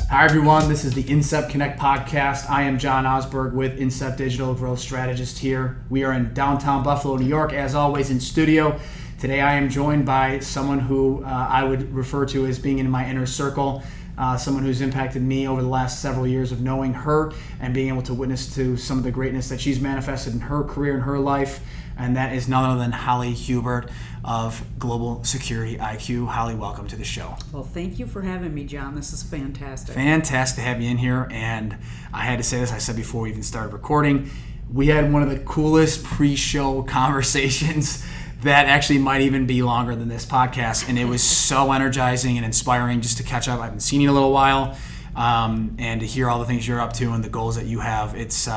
Hi everyone, this is the Incept Connect podcast. I am John Osberg with Incept Digital Growth Strategist here. We are in downtown Buffalo, New York, as always in studio. Today I am joined by someone who I would refer to as being in my inner circle, someone who's impacted me over the last several years of knowing her and being able to witness to some of the greatness that she's manifested in her career and her life. And that is none other than Holly Hubert of GlobalSecurityIQ. Holly, welcome to the show. Well, thank you for having me, John. This is fantastic. Fantastic to have you in here. And I had to say this, I said before we even started recording, we had one of the coolest pre-show conversations that actually might even be longer than this podcast. And it was so energizing and inspiring just to catch up. I haven't seen you in a little while. And to hear all the things you're up to and the goals that you have, it's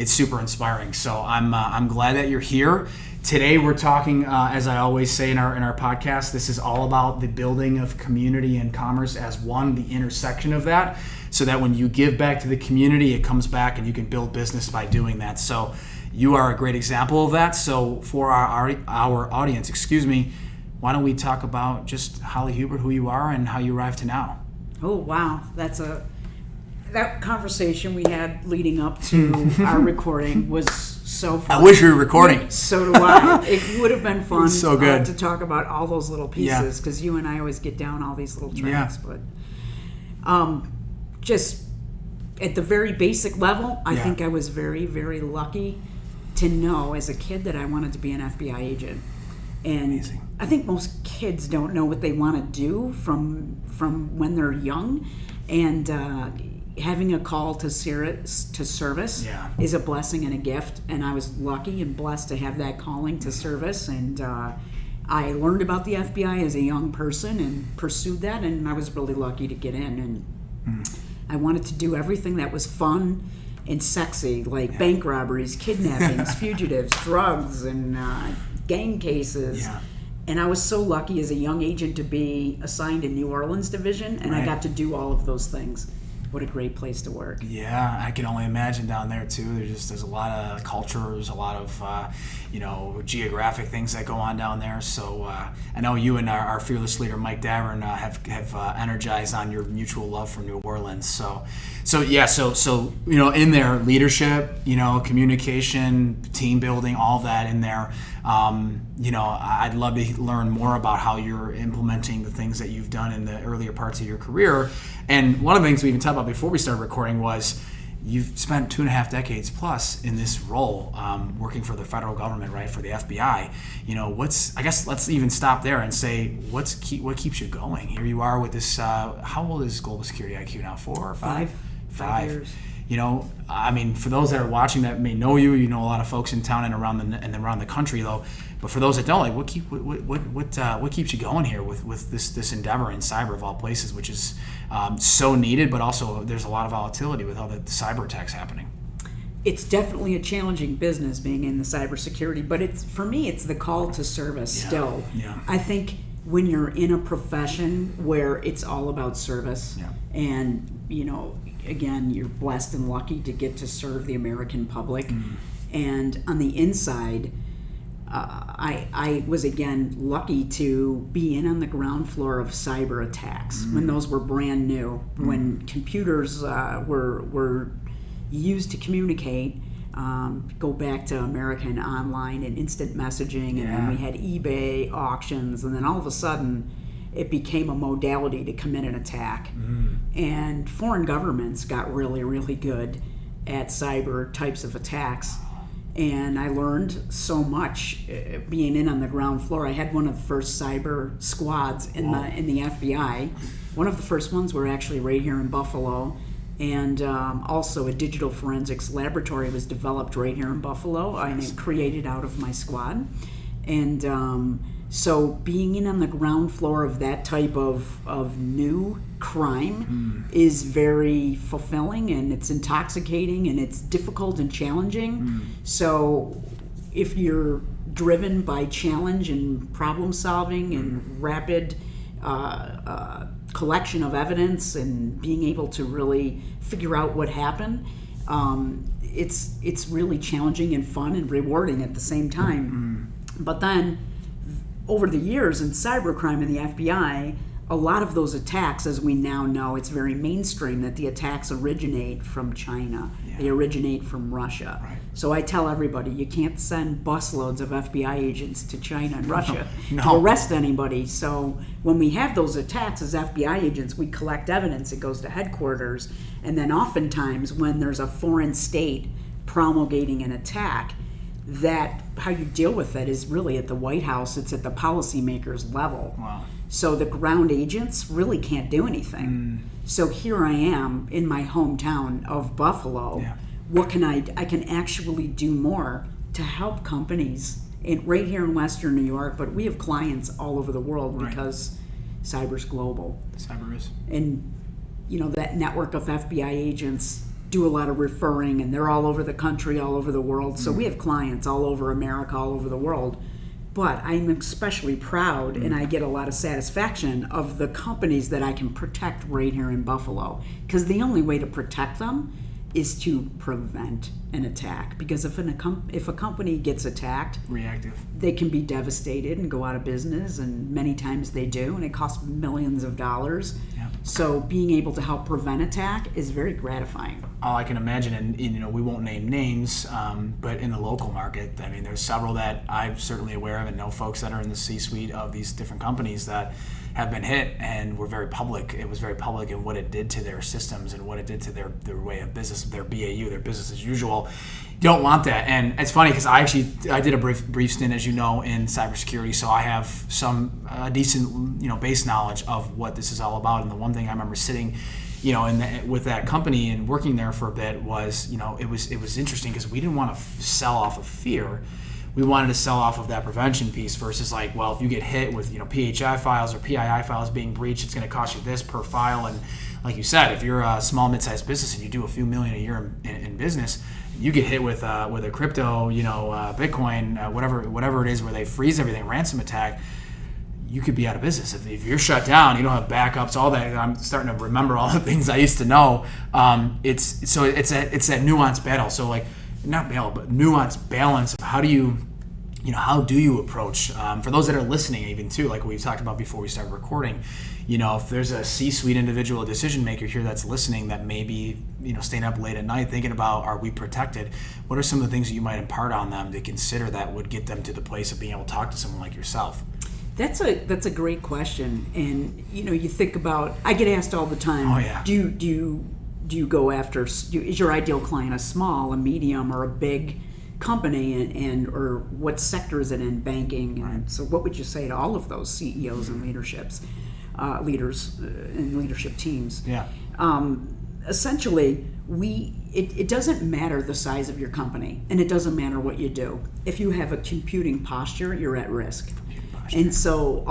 super inspiring. So I'm glad that you're here. Today we're talking, as I always say in our podcast, this is all about the building of community and commerce as one, the intersection of that, so that when you give back to the community, it comes back and you can build business by doing that. So you are a great example of that. So for our audience, why don't we talk about just Holly Hubert, who you are and how you arrived to now? Oh, wow. That conversation we had leading up to our recording was so fun. I wish we were recording. So do I. It would have been fun so good. To talk about all those little pieces, because you and I always get down all these little tracks. Yeah. But just at the very basic level, I think I was very, very lucky to know as a kid that I wanted to be an FBI agent. And amazing. I think most kids don't know what they want to do from when they're young. And having a call to service is a blessing and a gift, and I was lucky and blessed to have that calling to service, and I learned about the FBI as a young person and pursued that, and I was really lucky to get in, and I wanted to do everything that was fun and sexy, like bank robberies, kidnappings, fugitives, drugs, and gang cases. And I was so lucky as a young agent to be assigned a New Orleans division, and I got to do all of those things. What a great place to work. Yeah, I can only imagine down there too. There's a lot of culture, there's a lot of geographic things that go on down there. So I know you and our fearless leader Mike Davern have energized on your mutual love for New Orleans. So in there, leadership, communication, team building, all that in there. I'd love to learn more about how you're implementing the things that you've done in the earlier parts of your career. And one of the things we even talked about before we started recording was you've spent 2.5 decades plus in this role, working for the federal government, right, for the FBI. I guess let's even stop there and say, what keeps you going? Here you are with this, how old is GlobalSecurityIQ now, 4 or 5? 5 years. For those that are watching that may know you, a lot of folks in town and around the country, though. But for those that don't, what keeps you going here with this endeavor in cyber of all places, which is so needed, but also there's a lot of volatility with all the cyber attacks happening. It's definitely a challenging business being in the cybersecurity, but for me, it's the call to service still. Yeah. I think when you're in a profession where it's all about service, and again, you're blessed and lucky to get to serve the American public. And on the inside, I was again lucky to be in on the ground floor of cyber attacks when those were brand new, when computers were used to communicate. Go back to American Online and instant messaging, and then we had eBay auctions, and then all of a sudden it became a modality to commit an attack. And foreign governments got really, really good at cyber types of attacks. And I learned so much being in on the ground floor. I had one of the first cyber squads in the FBI. One of the first ones were actually right here in Buffalo. And also a digital forensics laboratory was developed right here in Buffalo and it created out of my squad. And so being in on the ground floor of that type of new crime is very fulfilling, and it's intoxicating, and it's difficult and challenging. So if you're driven by challenge and problem solving and rapid collection of evidence and being able to really figure out what happened, it's really challenging and fun and rewarding at the same time. But then over the years in cybercrime in the FBI, a lot of those attacks, as we now know, it's very mainstream that the attacks originate from China. Yeah. They originate from Russia. Right. So I tell everybody, you can't send busloads of FBI agents to China and Russia to arrest anybody. So when we have those attacks as FBI agents, we collect evidence. It goes to headquarters. And then oftentimes when there's a foreign state promulgating an attack, that how you deal with it is really at the White House. It's at the policymakers level. Wow. So the ground agents really can't do anything. So here I am in my hometown of Buffalo. Yeah. What can I can actually do more to help companies right here in Western New York, but we have clients all over the world because cyber's global. Cyber is. And that network of FBI agents do a lot of referring, and they're all over the country, all over the world. So we have clients all over America, all over the world. But I'm especially proud, and I get a lot of satisfaction of the companies that I can protect right here in Buffalo. Because the only way to protect them is to prevent an attack. Because if a company gets attacked, reactive, they can be devastated and go out of business, and many times they do, and it costs millions of dollars. Yeah. So being able to help prevent attack is very gratifying. Oh, I can imagine, and we won't name names, but in the local market, I mean, there's several that I'm certainly aware of and know folks that are in the C-suite of these different companies that have been hit and were very public. It was very public in what it did to their systems and what it did to their way of business, their BAU, their business as usual. You don't want that. And it's funny because I did a brief stint, as you know, in cybersecurity, so I have some decent base knowledge of what this is all about. And the one thing I remember sitting with that company and working there for a bit was, it was interesting because we didn't want to sell off of fear. We wanted to sell off of that prevention piece versus if you get hit with PHI files or PII files being breached, it's going to cost you this per file. And like you said, if you're a small mid-sized business and you do a few million a year in business, you get hit with a crypto, Bitcoin, whatever it is, where they freeze everything, ransom attack. You could be out of business if you're shut down. You don't have backups, all that. I'm starting to remember all the things I used to know. It's that nuanced battle. So not battle, but nuanced balance of how do you approach, for those that are listening even too, like we talked about before we started recording, if there's a C-suite individual, a decision maker here that's listening that may be, staying up late at night thinking about, are we protected? What are some of the things that you might impart on them to consider that would get them to the place of being able to talk to someone like yourself? That's a great question. And, you think about, I get asked all the time, oh, yeah. Do you go after, is your ideal client a small, a medium, or a big company, or what sector is it in, banking? Right. And so what would you say to all of those CEOs and leaders and leadership teams? Yeah. Essentially, it doesn't matter the size of your company, and it doesn't matter what you do. If you have a computing posture, you're at risk. And so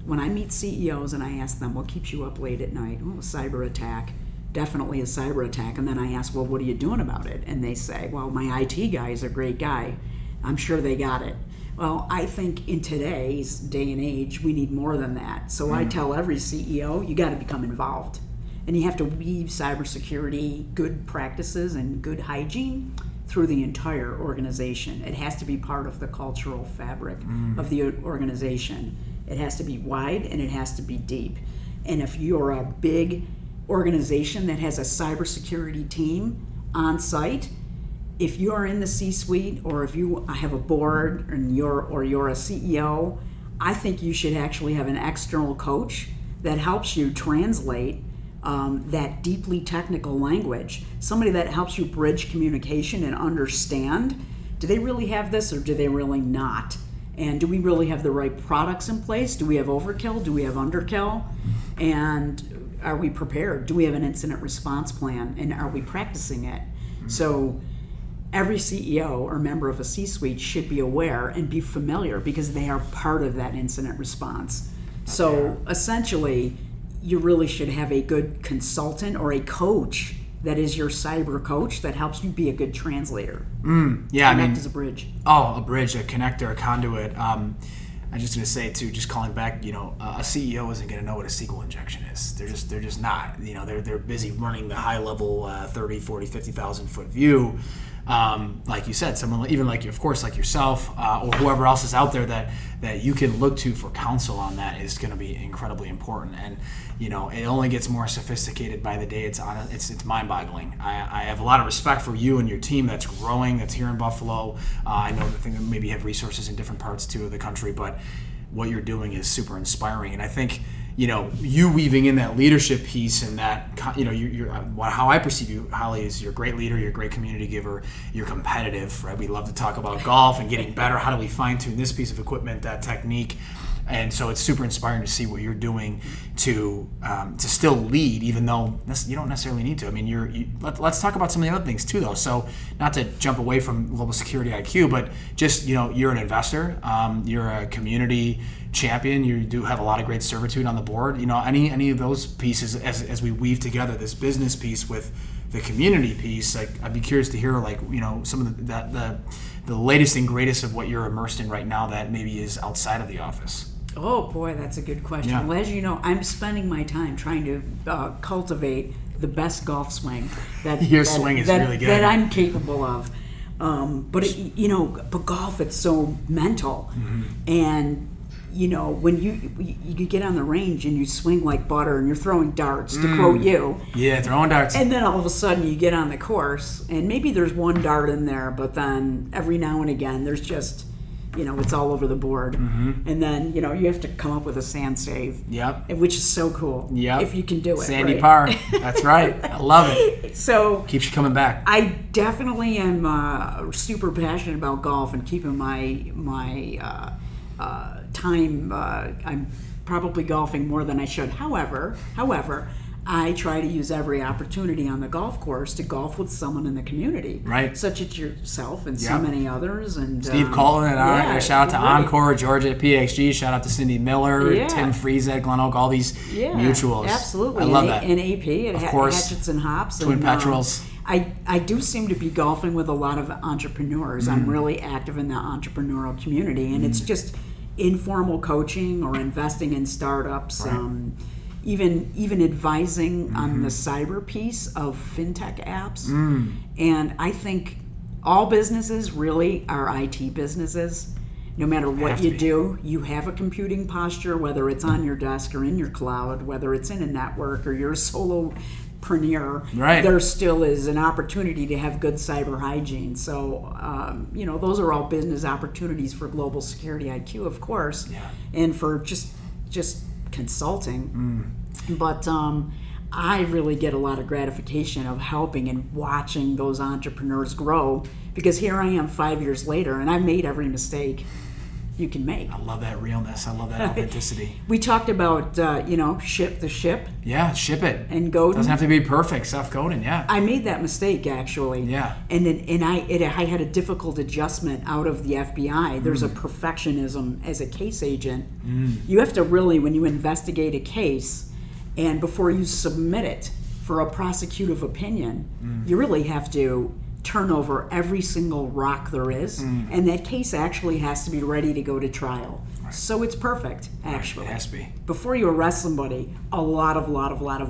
when I meet CEOs and I ask them, what keeps you up late at night? Oh, a cyber attack. Definitely a cyber attack. And then I ask, well, what are you doing about it? And they say, well, my IT guy is a great guy. I'm sure they got it. Well, I think in today's day and age, we need more than that. So I tell every CEO, you got to become involved. And you have to weave cybersecurity, good practices, and good hygiene through the entire organization. It has to be part of the cultural fabric of the organization. It has to be wide and it has to be deep. And if you're a big organization that has a cybersecurity team on site, if you are in the C-suite or if you have a board and you're a CEO, I think you should actually have an external coach that helps you translate that deeply technical language. Somebody that helps you bridge communication and understand, do they really have this or do they really not? And do we really have the right products in place? Do we have overkill? Do we have underkill? And are we prepared? Do we have an incident response plan? And are we practicing it? So every CEO or member of a C-suite should be aware and be familiar because they are part of that incident response. So essentially, you really should have a good consultant or a coach that is your cyber coach that helps you be a good translator. Yeah, Connect as a bridge. Oh, a bridge, a connector, a conduit. I'm just going to say too, just calling back, a CEO isn't going to know what a SQL injection is. They're just not. They're busy running the high level 30, 40, 50,000 foot view. like you said, someone even like, of course, like yourself or whoever else is out there that you can look to for counsel on that is going to be incredibly important. And it only gets more sophisticated by the day. It's mind-boggling. I have a lot of respect for you and your team that's growing, that's here in Buffalo. I know that maybe have resources in different parts too of the country, but what you're doing is super inspiring. And I think you weaving in that leadership piece and that, you're how I perceive you, Holly, is you're a great leader, you're a great community giver, you're competitive, right? We love to talk about golf and getting better. How do we fine tune this piece of equipment, that technique? And so it's super inspiring to see what you're doing to still lead, even though you don't necessarily need to. I mean, let's talk about some of the other things too, though. So not to jump away from Global Security IQ, but just you're an investor, you're a community champion. You do have a lot of great servitude on the board. Any of those pieces as we weave together this business piece with the community piece. Like, I'd be curious to hear some of the latest and greatest of what you're immersed in right now that maybe is outside of the office. Oh boy, that's a good question. Yeah. Well, as you know, I'm spending my time trying to cultivate the best golf swing swing is really good that I'm capable of. But golf, it's so mental, and when you get on the range and you swing like butter and you're throwing darts, to quote you. Yeah, throwing darts. And then all of a sudden you get on the course and maybe there's one dart in there, but then every now and again there's just, it's all over the board. And then, you have to come up with a sand save. Yep. Which is so cool. Yep. If you can do it. Sandy right? par. That's right. I love it. So keeps you coming back. I definitely am super passionate about golf and keeping my time. I'm probably golfing more than I should. However, I try to use every opportunity on the golf course to golf with someone in the community, right? Such as yourself and so many others. And Steve Colton at shout out to Encore, Georgia at PXG, shout out to Cindy Miller, Tim Freeze at Glen Oak, all these mutuals. Absolutely, I love that. And AP, of course, Hatchets and Hops, Twin Petrels. I do seem to be golfing with a lot of entrepreneurs. I'm really active in the entrepreneurial community, and it's just informal coaching or investing in startups. Right. Even advising on the cyber piece of fintech apps. And I think all businesses really are IT businesses. No matter what you do, you have a computing posture, whether it's on your desk or in your cloud, whether it's in a network or you're a solopreneur, there still is an opportunity to have good cyber hygiene. So, those are all business opportunities for Global Security IQ, of course, and for just consulting. But I really get a lot of gratification of helping and watching those entrepreneurs grow, because here I am 5 years later and I've made every mistake you can make. I love that realness. I love that authenticity. We talked about ship the ship. Yeah, ship it. And Godin. Doesn't have to be perfect. Seth Godin, I made that mistake actually. Yeah. And I had a difficult adjustment out of the FBI. There's a perfectionism as a case agent. You have to really, when you investigate a case, and before you submit it for a prosecutive opinion, you really have to turn over every single rock there is, and that case actually has to be ready to go to trial. Right. So it's perfect, actually. It has to be. Before you arrest somebody, a lot of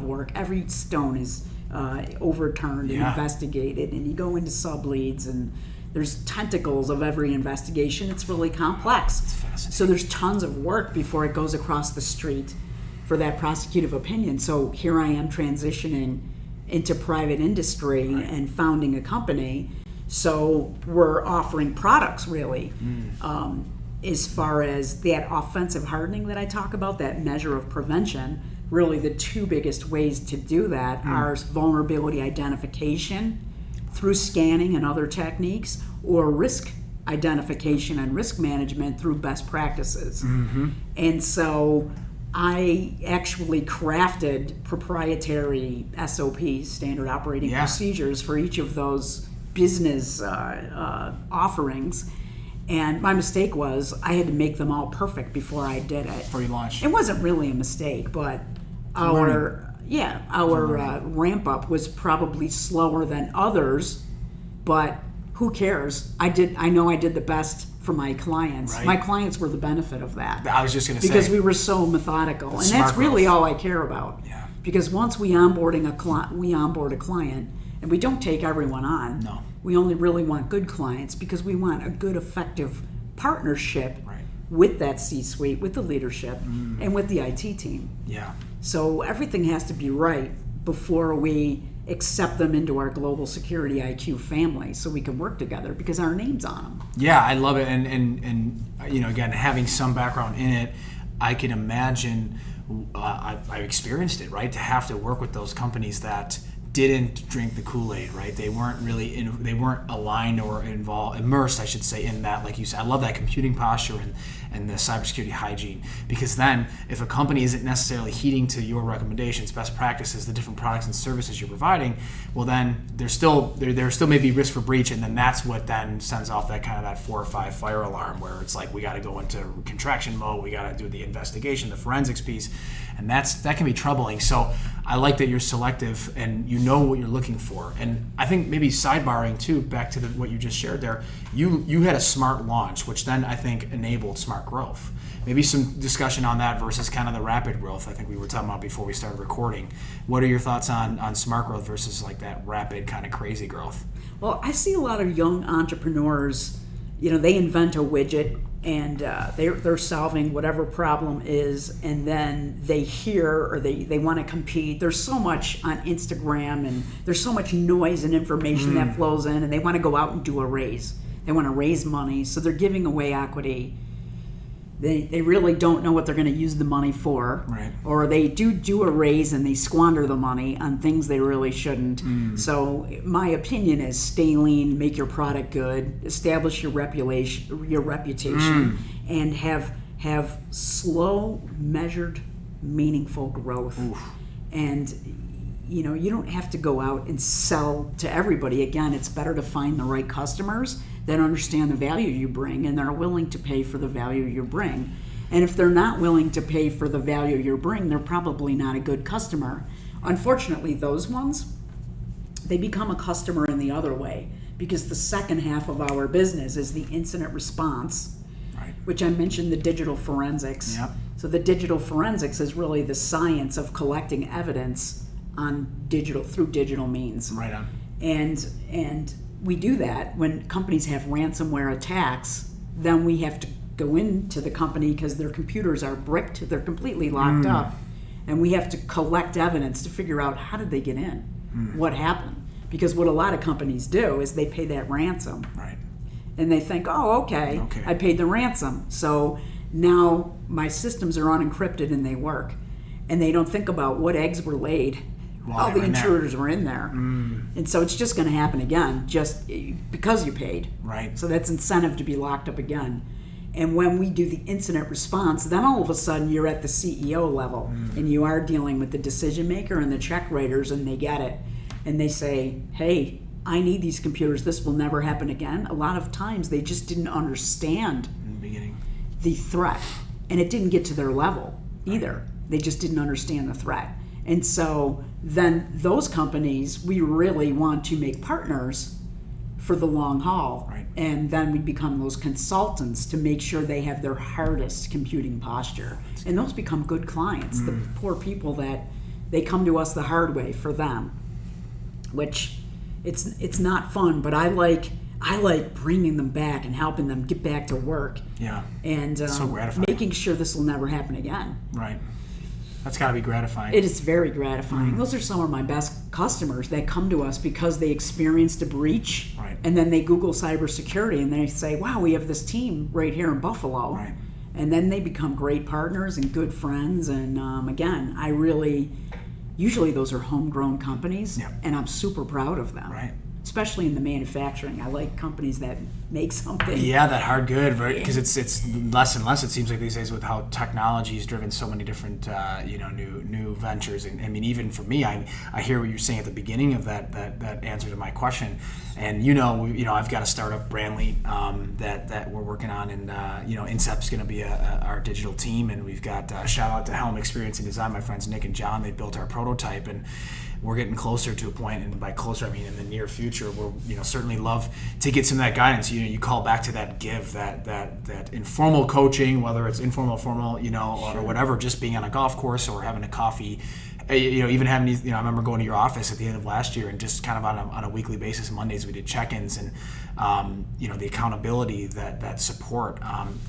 work. Every stone is overturned and investigated, and you go into sub-leads, and there's tentacles of every investigation. It's really complex. It's fascinating. So there's tons of work before it goes across the street for that prosecutive opinion. So here I am transitioning into private industry and founding a company. So we're offering products really, as far as that offensive hardening that I talk about, that measure of prevention. Really the two biggest ways to do that are vulnerability identification through scanning and other techniques, or risk identification and risk management through best practices. And so I actually crafted proprietary SOPs, standard operating procedures, for each of those business offerings. And my mistake was I had to make them all perfect before I did it. Before you launched. It wasn't really a mistake, but our ramp up was probably slower than others, but who cares? I know I did the best for my clients. Right. My clients were the benefit of that. I was just going to say. Because we were so methodical. And that's really all I care about. Yeah. Because once we onboard a client, and we don't take everyone on. No. We only really want good clients because we want a good, effective partnership Right. with that C-suite, with the leadership, and with the IT team. Yeah. So everything has to be right before we accept them into our Global Security IQ family so we can work together because our name's on them. Yeah, I love it. And again, having some background in it, I can imagine, I've experienced it, right? To have to work with those companies that didn't drink the Kool-Aid, right? They weren't really they weren't aligned or immersed, I should say, in that. Like you said, I love that computing posture and the cybersecurity hygiene, because then if a company isn't necessarily heeding to your recommendations, best practices, the different products and services you're providing, well, then there still may be risk for breach, and then that's what then sends off that 4 or 5 fire alarm, where it's like we got to go into contraction mode, we got to do the investigation, the forensics piece, and that can be troubling. So I like that you're selective and you know what you're looking for. And I think maybe sidebarring too, back to what you just shared there, you had a smart launch, which then I think enabled smart growth. Maybe some discussion on that versus kind of the rapid growth I think we were talking about before we started recording. What are your thoughts on smart growth versus like that rapid kind of crazy growth? Well, I see a lot of young entrepreneurs, they invent a widget and they're solving whatever problem is, and then they hear or they want to compete. There's so much on Instagram and there's so much noise and information that flows in, and they want to go out and do a raise. They want to raise money, so they're giving away equity. They really don't know what they're going to use the money for, right. Or they do a raise and they squander the money on things they really shouldn't. So my opinion is stay lean, make your product good, establish your reputation, and have slow, measured, meaningful growth. Oof. And you don't have to go out and sell to everybody. Again, it's better to find the right customers that understand the value you bring and they're willing to pay for the value you bring. And if they're not willing to pay for the value you bring, they're probably not a good customer. Unfortunately, those ones, they become a customer in the other way, because the second half of our business is the incident response, right. Which I mentioned, the digital forensics. Yep. So the digital forensics is really the science of collecting evidence through digital means. Right on. And we do that when companies have ransomware attacks. Then we have to go into the company because their computers are bricked, they're completely locked up, and we have to collect evidence to figure out how did they get in, what happened. Because what a lot of companies do is they pay that ransom, right, and they think, oh, okay, I paid the ransom, so now my systems are unencrypted and they work, and they don't think about what eggs were laid. All the intruders were in there. And so it's just going to happen again, just because you paid. Right. So that's incentive to be locked up again. And when we do the incident response, then all of a sudden you're at the CEO level and you are dealing with the decision maker and the check writers, and they get it. And they say, hey, I need these computers. This will never happen again. A lot of times they just didn't understand in the beginning the threat. And it didn't get to their level either. Right. They just didn't understand the threat. And so then those companies, we really want to make partners for the long haul. Right. And then we become those consultants to make sure they have their hardest computing posture. And those become good clients, the poor people that they come to us the hard way for them, which it's not fun, but I like bringing them back and helping them get back to work. Yeah. And so gratifying. Making sure this will never happen again. Right. That's got to be gratifying. It is very gratifying. Those are some of my best customers that come to us because they experienced a breach, right. And then they Google cybersecurity and they say, wow, we have this team right here in Buffalo. Right. And then they become great partners and good friends. And again, usually those are homegrown companies, yep. And I'm super proud of them. Right. Especially in the manufacturing. I like companies that make something. Yeah, that hard good, right? Because it's less and less, it seems like these days, with how technology has driven so many different new ventures. And I mean, even for me, I hear what you're saying at the beginning of that answer to my question. And I've got a startup, Brandly, that we're working on, and Incept's going to be our digital team, and we've got shout out to Helm Experience and Design, my friends Nick and John. They built our prototype, and we're getting closer to a point, and by closer I mean in the near future, we'll certainly love to get some of that guidance. You call back to that give, that informal coaching, whether it's informal, formal, Sure. or whatever, just being on a golf course or having a coffee even having these, I remember going to your office at the end of last year and just kind of on a weekly basis, Mondays we did check-ins, and the accountability, that support,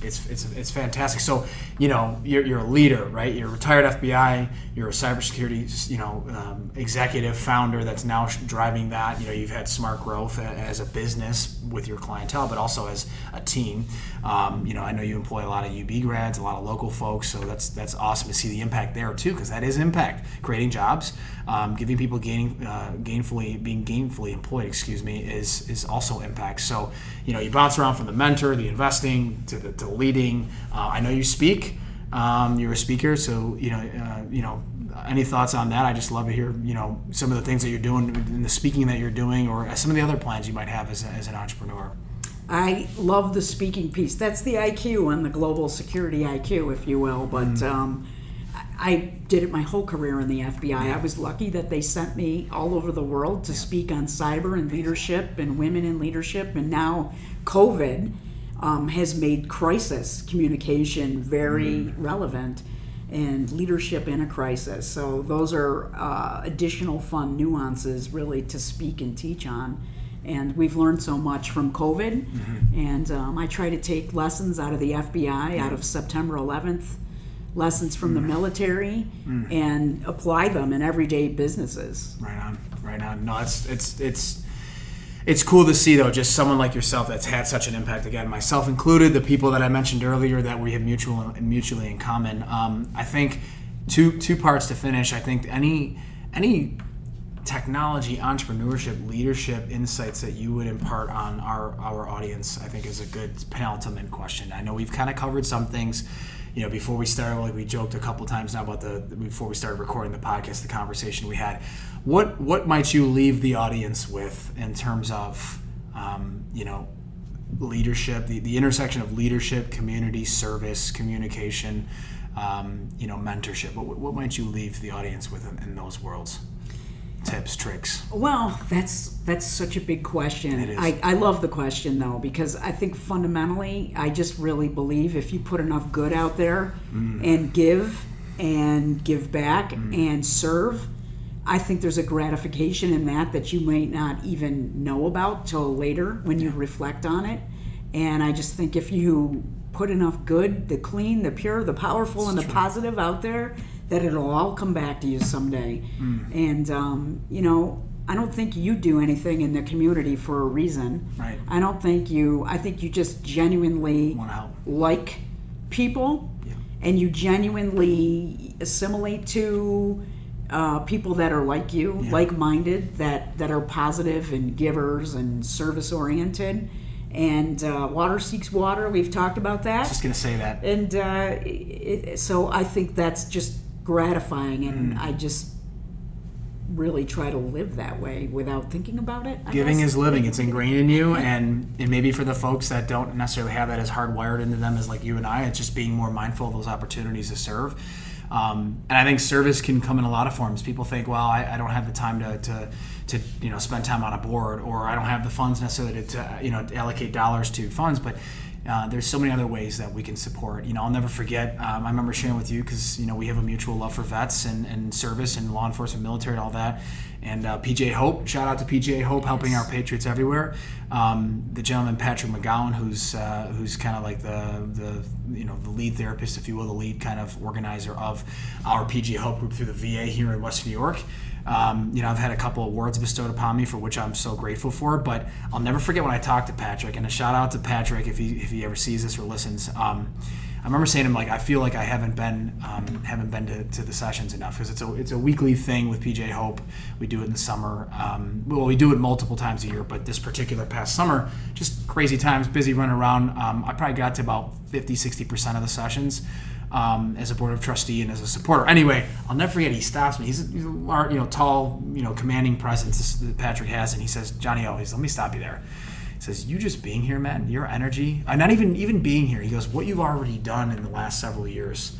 it's fantastic. So you're a leader, right? You're a retired FBI, you're a cybersecurity executive founder that's now driving that. You've had smart growth as a business with your clientele, but also as a team. I know you employ a lot of UB grads, a lot of local folks, so that's awesome to see the impact there too, because that is impact, creating jobs, giving people being gainfully employed, is also impact. So you bounce around from the mentor, the investing, to leading. I know you speak. You're a speaker, so any thoughts on that? I just love to hear some of the things that you're doing in the speaking that you're doing, or some of the other plans you might have as an entrepreneur. I love the speaking piece. That's the IQ and the global security IQ, if you will. But I did it my whole career in the FBI. Yeah. I was lucky that they sent me all over the world to speak on cyber and leadership and women in leadership. And now COVID has made crisis communication very relevant, and leadership in a crisis. So those are additional fun nuances really to speak and teach on. And we've learned so much from COVID. And I try to take lessons out of the FBI, out of September 11th, lessons from the military, and apply them in everyday businesses. Right on. No, it's cool to see, though, just someone like yourself that's had such an impact. Again, myself included, the people that I mentioned earlier that we have mutually in common. I think two parts to finish. I think any technology, entrepreneurship, leadership insights that you would impart on our audience, I think is a good penultimate question. I know we've kind of covered some things, before we started, like we joked a couple times now about before we started recording the podcast, the conversation we had. What might you leave the audience with in terms of, leadership, the intersection of leadership, community, service, communication, mentorship? What might you leave the audience with in those worlds? Tips, tricks? Well, that's such a big question. It is. I love the question, though, because I think fundamentally, I just really believe if you put enough good out there and give back and serve, I think there's a gratification in that you might not even know about till later when you reflect on it. And I just think if you put enough good, the clean, the pure, the powerful, and the positive out there, that it'll all come back to you someday. And, I don't think you do anything in the community for a reason. Right. I think you just genuinely want to help, like people, and you genuinely assimilate to people that are like you, like-minded, that are positive and givers and service-oriented. And water seeks water. We've talked about that. I was just going to say that. And so I think that's just gratifying, and I just really try to live that way without thinking about it. Giving is living. It's ingrained in you, and maybe for the folks that don't necessarily have that as hardwired into them as like you and I, it's just being more mindful of those opportunities to serve. And I think service can come in a lot of forms. People think, well, I don't have the time to spend time on a board, or I don't have the funds necessarily to allocate dollars to funds, but there's so many other ways that we can support. I'll never forget, I remember sharing with you, because we have a mutual love for vets and service and law enforcement, military, and all that. And PJ Hope, shout out to PJ Hope, helping our patriots everywhere. The gentleman Patrick McGowan, who's kind of like the lead therapist, if you will, the lead kind of organizer of our PJ Hope group through the VA here in Western New York. I've had a couple awards bestowed upon me, for which I'm so grateful for. But I'll never forget when I talked to Patrick, and a shout out to Patrick if he ever sees this or listens. I remember saying to him, I feel like I haven't been to the sessions enough, because it's a weekly thing with PJ Hope. We do it in the summer. We do it multiple times a year, but this particular past summer, just crazy times, busy running around. I probably got to about 50-60% of the sessions. As a board of trustee and as a supporter. Anyway, I'll never forget, he stops me. He's a large, tall, commanding presence that Patrick has, and he says, Johnny O, let me stop you there. He says, you just being here, man, your energy, and not even being here. He goes, what you've already done in the last several years,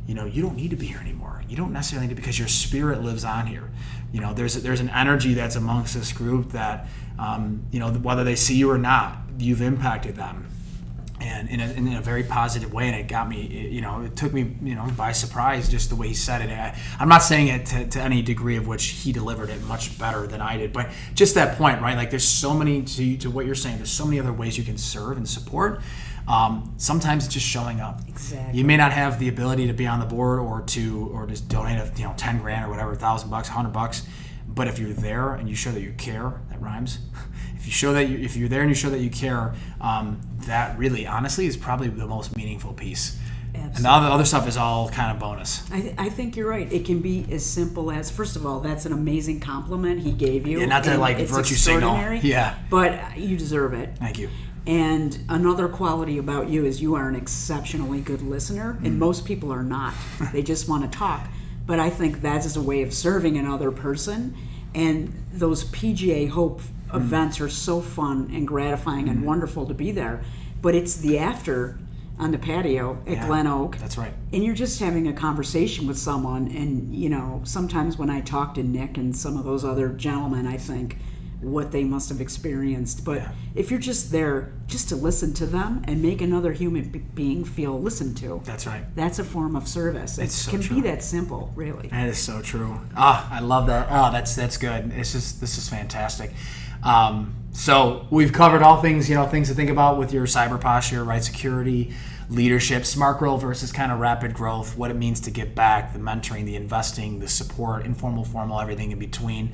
you don't need to be here anymore. You don't necessarily need to, because your spirit lives on here. There's an energy that's amongst this group that, whether they see you or not, you've impacted them. and in a very positive way, and it got me, it took me, by surprise, just the way he said it. I'm not saying it to any degree of which he delivered it much better than I did, but just that point, right? Like, there's so many, to what you're saying, there's so many other ways you can serve and support. Sometimes it's just showing up. Exactly. You may not have the ability to be on the board or just donate $10,000 or whatever, $1,000, $100, but if you're there and you show that you care, that rhymes. If you're there and you show that you care, that really, honestly, is probably the most meaningful piece. Absolutely. And the other stuff is all kind of bonus. I think you're right. It can be as simple as, first of all, that's an amazing compliment he gave you. Yeah, not to virtue signal. Yeah. But you deserve it. Thank you. And another quality about you is you are an exceptionally good listener, and most people are not. They just want to talk. But I think that is a way of serving another person. And those PGA Hope events are so fun and gratifying and wonderful to be there. But it's the after on the patio at Glen Oak. That's right. And you're just having a conversation with someone. And, sometimes when I talk to Nick and some of those other gentlemen, I think what they must have experienced. But if you're just there just to listen to them and make another human being feel listened to, that's right. That's a form of service. It so can true. be that simple, really. That is so true. I love that. That's good. This is fantastic. So we've covered all things, things to think about with your cyber posture, right? Security, leadership, smart growth versus kind of rapid growth, what it means to get back, the mentoring, the investing, the support, informal, formal, everything in between.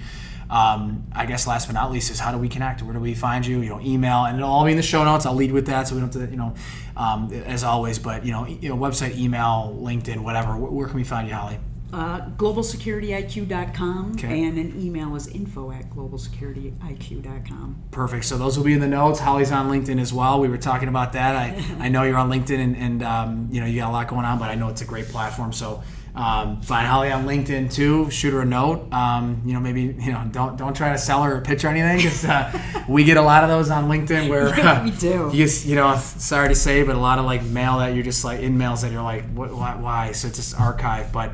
I guess last but not least is, how do we connect? Where do we find you? Email, and it'll all be in the show notes. I'll lead with that, so we don't have to, as always. But website, email, LinkedIn, whatever. Where can we find you, Holly? GlobalSecurityIQ.com, okay. And an email is info@GlobalSecurityIQ.com. Perfect. So those will be in the notes. Holly's on LinkedIn as well. We were talking about that. I know you're on LinkedIn, and you got a lot going on, but I know it's a great platform. So. Find Holly on LinkedIn too. Shoot her a note. Maybe don't try to sell her or pitch or anything, because we get a lot of those on LinkedIn where we do. Sorry to say, but a lot of mail that you're just in mails that you're like, why? So it's just archived, but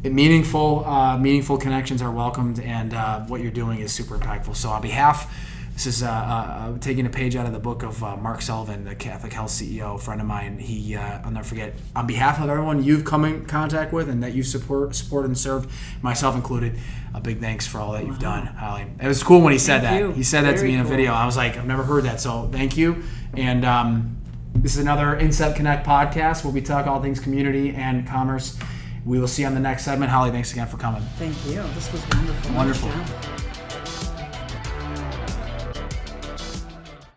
meaningful connections are welcomed, and what you're doing is super impactful. So on behalf. This is taking a page out of the book of Mark Sullivan, the Catholic Health CEO, a friend of mine. He, I'll never forget, on behalf of everyone you've come in contact with and that you support and served, myself included, a big thanks for all that you've done, Holly. It was cool when he said that. You. He said that to me in a Cool. video. I was like, I've never heard that, so thank you. And this is another Incept Connect podcast where we talk all things community and commerce. We will see you on the next segment. Holly, thanks again for coming. Thank you. This was wonderful. Wonderful. Nice job.